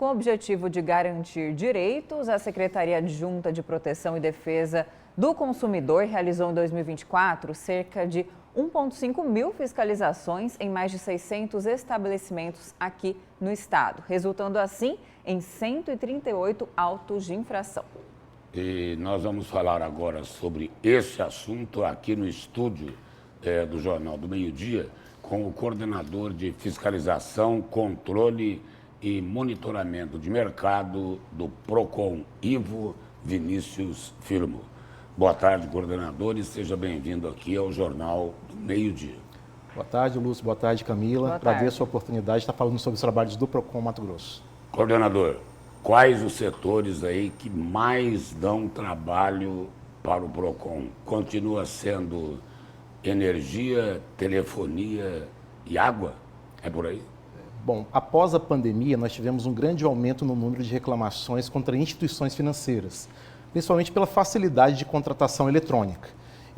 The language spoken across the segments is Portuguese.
Com o objetivo de garantir direitos, a Secretaria Adjunta de Proteção e Defesa do Consumidor realizou em 2024 cerca de 1,5 mil fiscalizações em mais de 600 estabelecimentos aqui no estado, resultando assim em 138 autos de infração. E nós vamos falar agora sobre esse assunto aqui no estúdio do Jornal do Meio-Dia com o coordenador de fiscalização, controle e monitoramento de mercado do PROCON, Ivo Vinícius Firmo. Boa tarde, coordenador, e seja bem-vindo aqui ao Jornal do Meio-Dia. Boa tarde, Lúcio. Boa tarde, Camila. Agradeço a oportunidade de estar falando sobre os trabalhos do PROCON Mato Grosso. Coordenador, quais os setores aí que mais dão trabalho para o PROCON? Continua sendo energia, telefonia e água? É por aí? Bom, após a pandemia, nós tivemos um grande aumento no número de reclamações contra instituições financeiras, principalmente pela facilidade de contratação eletrônica.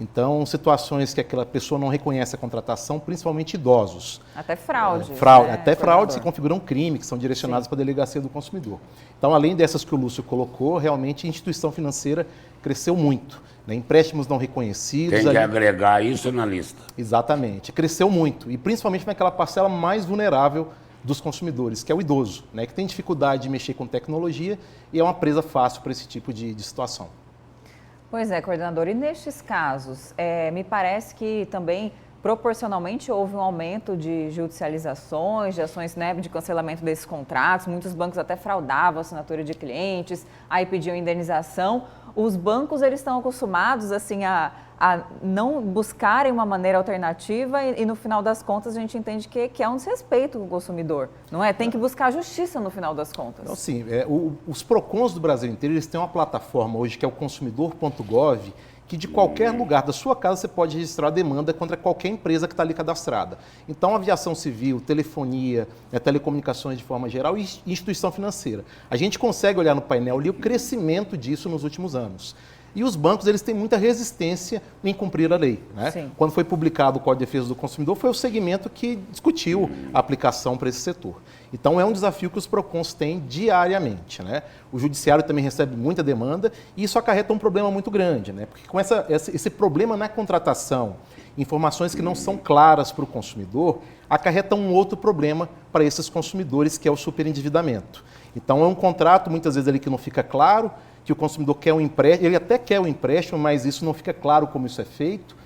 Então, situações que aquela pessoa não reconhece a contratação, principalmente idosos. Até fraude. Até fraudes que configuram crime, que são direcionados para a Delegacia do Consumidor. Então, além dessas que o Lúcio colocou, realmente a instituição financeira cresceu muito. Né? Empréstimos não reconhecidos. Tem que agregar isso na lista. Exatamente. Cresceu muito. E principalmente naquela parcela mais vulnerável dos consumidores, que é o idoso, né? Que tem dificuldade de mexer com tecnologia e é uma presa fácil para esse tipo de situação. Pois é, coordenador. E nestes casos, me parece que também proporcionalmente houve um aumento de judicializações, de ações, né, de cancelamento desses contratos. Muitos bancos até fraudavam a assinatura de clientes, aí pediam indenização. Os bancos, eles estão acostumados assim, a não buscarem uma maneira alternativa e no final das contas a gente entende que é um desrespeito com o consumidor, não é? Tem que buscar a justiça no final das contas. Então, sim, os PROCONs do Brasil inteiro, eles têm uma plataforma hoje que é o consumidor.gov, que de qualquer lugar da sua casa você pode registrar a demanda contra qualquer empresa que está ali cadastrada. Então, aviação civil, telefonia, telecomunicações de forma geral e instituição financeira. A gente consegue olhar no painel ali o crescimento disso nos últimos anos. E os bancos, eles têm muita resistência em cumprir a lei. Né? Quando foi publicado o Código de Defesa do Consumidor, foi o segmento que discutiu a aplicação para esse setor. Então, é um desafio que os PROCONs têm diariamente. Né? O judiciário também recebe muita demanda e isso acarreta um problema muito grande. Né? Porque com esse problema na contratação, informações que não são claras para o consumidor, acarreta um outro problema para esses consumidores, que é o superendividamento. Então, é um contrato, muitas vezes, ali que não fica claro, que o consumidor quer um empréstimo, ele até quer o empréstimo, mas isso não fica claro como isso é feito.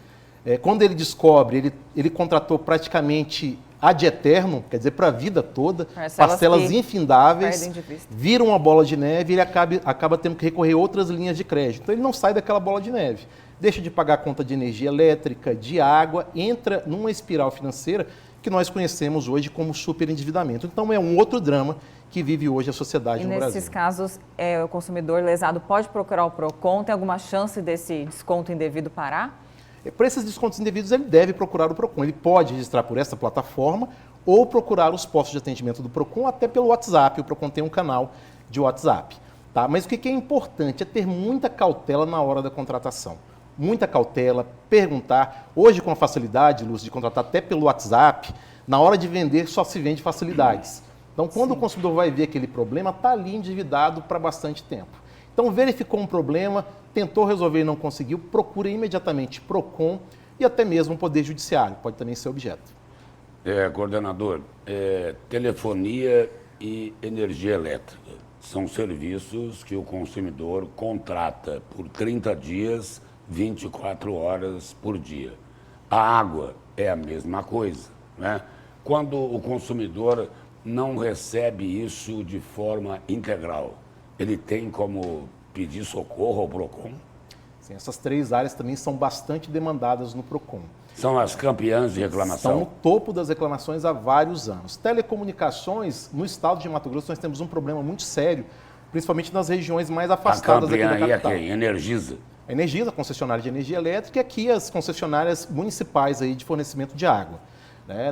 Quando ele descobre, ele contratou praticamente ad eterno, quer dizer, para a vida toda, parcelas infindáveis, vira uma bola de neve e ele acaba tendo que recorrer a outras linhas de crédito. Então ele não sai daquela bola de neve, deixa de pagar a conta de energia elétrica, de água, entra numa espiral financeira que nós conhecemos hoje como superendividamento. Então é um outro drama que vive hoje a sociedade no Brasil. E nesses casos, o consumidor lesado pode procurar o PROCON? Tem alguma chance desse desconto indevido parar? Para esses descontos indevidos, ele deve procurar o PROCON. Ele pode registrar por essa plataforma ou procurar os postos de atendimento do PROCON até pelo WhatsApp. O PROCON tem um canal de WhatsApp. Tá? Mas o que é importante é ter muita cautela na hora da contratação. Muita cautela, perguntar. Hoje, com a facilidade, Lúcio, de contratar até pelo WhatsApp, na hora de vender só se vende facilidades. Então, quando o consumidor vai ver aquele problema, está ali endividado para bastante tempo. Então, verificou um problema, tentou resolver e não conseguiu, procura imediatamente PROCON e até mesmo o Poder Judiciário, pode também ser objeto. Coordenador, telefonia e energia elétrica são serviços que o consumidor contrata por 30 dias, 24 horas por dia. A água é a mesma coisa, né? Quando o consumidor não recebe isso de forma integral, ele tem como pedir socorro ao PROCON? Sim, essas três áreas também são bastante demandadas no PROCON. São as campeãs de reclamação? Estão no topo das reclamações há vários anos. Telecomunicações, no estado de Mato Grosso, nós temos um problema muito sério, principalmente nas regiões mais afastadas aqui da capital. A Energisa? A Energisa, a concessionária de energia elétrica, e aqui as concessionárias municipais aí de fornecimento de água.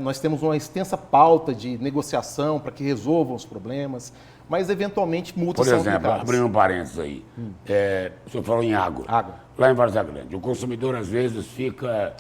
Nós temos uma extensa pauta de negociação para que resolvam os problemas, mas eventualmente multas são aplicadas. Por exemplo, abrindo um parênteses aí, o senhor falou em água. Lá em Várzea Grande, o consumidor às vezes fica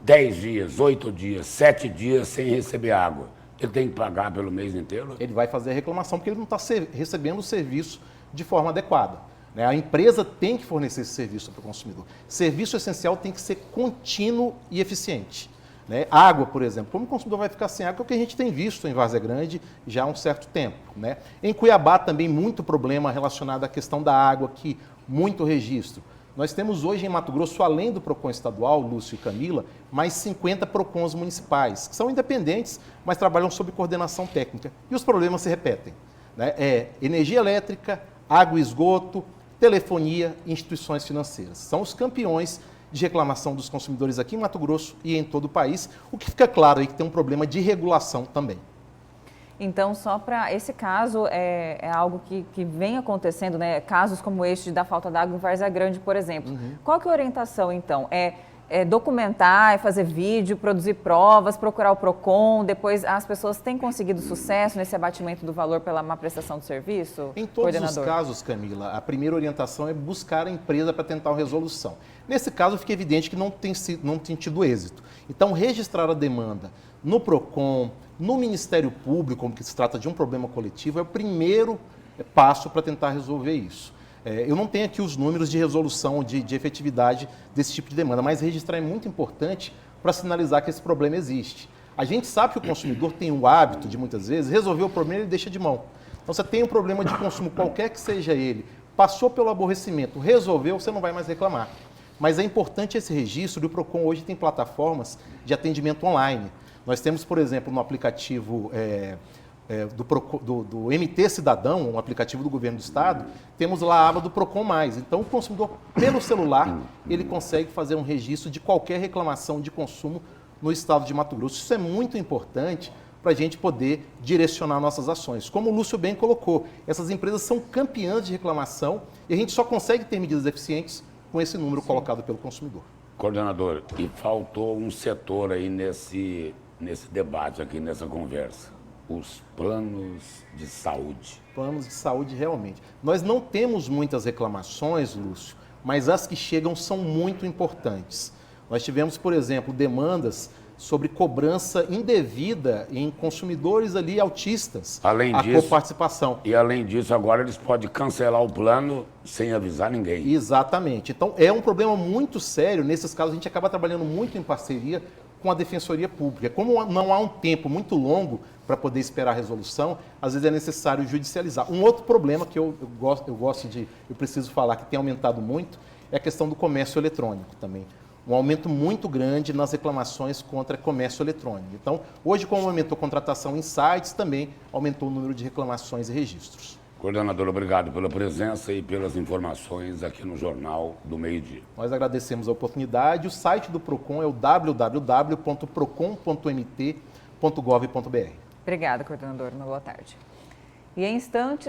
10 dias, 8 dias, 7 dias sem receber água. Ele tem que pagar pelo mês inteiro? Ele vai fazer a reclamação porque ele não está recebendo o serviço de forma adequada, né? A empresa tem que fornecer esse serviço para o consumidor. Serviço essencial tem que ser contínuo e eficiente, né? Água, por exemplo. Como o consumidor vai ficar sem água? É o que a gente tem visto em Várzea Grande já há um certo tempo, né? Em Cuiabá também muito problema relacionado à questão da água aqui, muito registro. Nós temos hoje em Mato Grosso, além do PROCON estadual, Lúcio e Camila, mais 50 PROCONs municipais, que são independentes, mas trabalham sob coordenação técnica. E os problemas se repetem, né? Energia elétrica, água e esgoto, telefonia e instituições financeiras. São os campeões de reclamação dos consumidores aqui em Mato Grosso e em todo o país, o que fica claro aí que tem um problema de regulação também. Então, só para esse caso, é algo que vem acontecendo, né? Casos como este da falta d'água em Várzea Grande, por exemplo. Qual que é a orientação, então? É documentar, é fazer vídeo, produzir provas, procurar o PROCON, depois as pessoas têm conseguido sucesso nesse abatimento do valor pela má prestação de serviço? Em todos os casos, Camila, a primeira orientação é buscar a empresa para tentar uma resolução. Nesse caso, fica evidente que não tem tido êxito. Então, registrar a demanda no PROCON, no Ministério Público, como que se trata de um problema coletivo, é o primeiro passo para tentar resolver isso. Eu não tenho aqui os números de resolução, de efetividade desse tipo de demanda, mas registrar é muito importante para sinalizar que esse problema existe. A gente sabe que o consumidor tem o hábito de, muitas vezes, resolver o problema e ele deixa de mão. Então, você tem um problema de consumo, qualquer que seja ele, passou pelo aborrecimento, resolveu, você não vai mais reclamar. Mas é importante esse registro, e o PROCON hoje tem plataformas de atendimento online. Nós temos, por exemplo, no aplicativo do MT Cidadão, um aplicativo do governo do estado, temos lá a aba do PROCON+. Então, o consumidor, pelo celular, ele consegue fazer um registro de qualquer reclamação de consumo no estado de Mato Grosso. Isso é muito importante para a gente poder direcionar nossas ações. Como o Lúcio bem colocou, essas empresas são campeãs de reclamação e a gente só consegue ter medidas eficientes com esse número colocado pelo consumidor. Coordenador, e faltou um setor aí nesse debate aqui, nessa conversa. Os planos de saúde. Planos de saúde, realmente. Nós não temos muitas reclamações, Lúcio, mas as que chegam são muito importantes. Nós tivemos, por exemplo, demandas sobre cobrança indevida em consumidores ali autistas. Além disso, coparticipação. E além disso, agora eles podem cancelar o plano sem avisar ninguém. Exatamente. Então, é um problema muito sério. Nesses casos, a gente acaba trabalhando muito em parceria com a Defensoria Pública. Como não há um tempo muito longo para poder esperar a resolução, às vezes é necessário judicializar. Um outro problema que eu preciso falar, que tem aumentado muito, é a questão do comércio eletrônico também. Um aumento muito grande nas reclamações contra comércio eletrônico. Então, hoje, como aumentou a contratação em sites, também aumentou o número de reclamações e registros. Coordenador, obrigado pela presença e pelas informações aqui no Jornal do Meio-Dia. Nós agradecemos a oportunidade. O site do PROCON é o www.procon.mt.gov.br. Obrigada, coordenador. Uma boa tarde. E em instantes...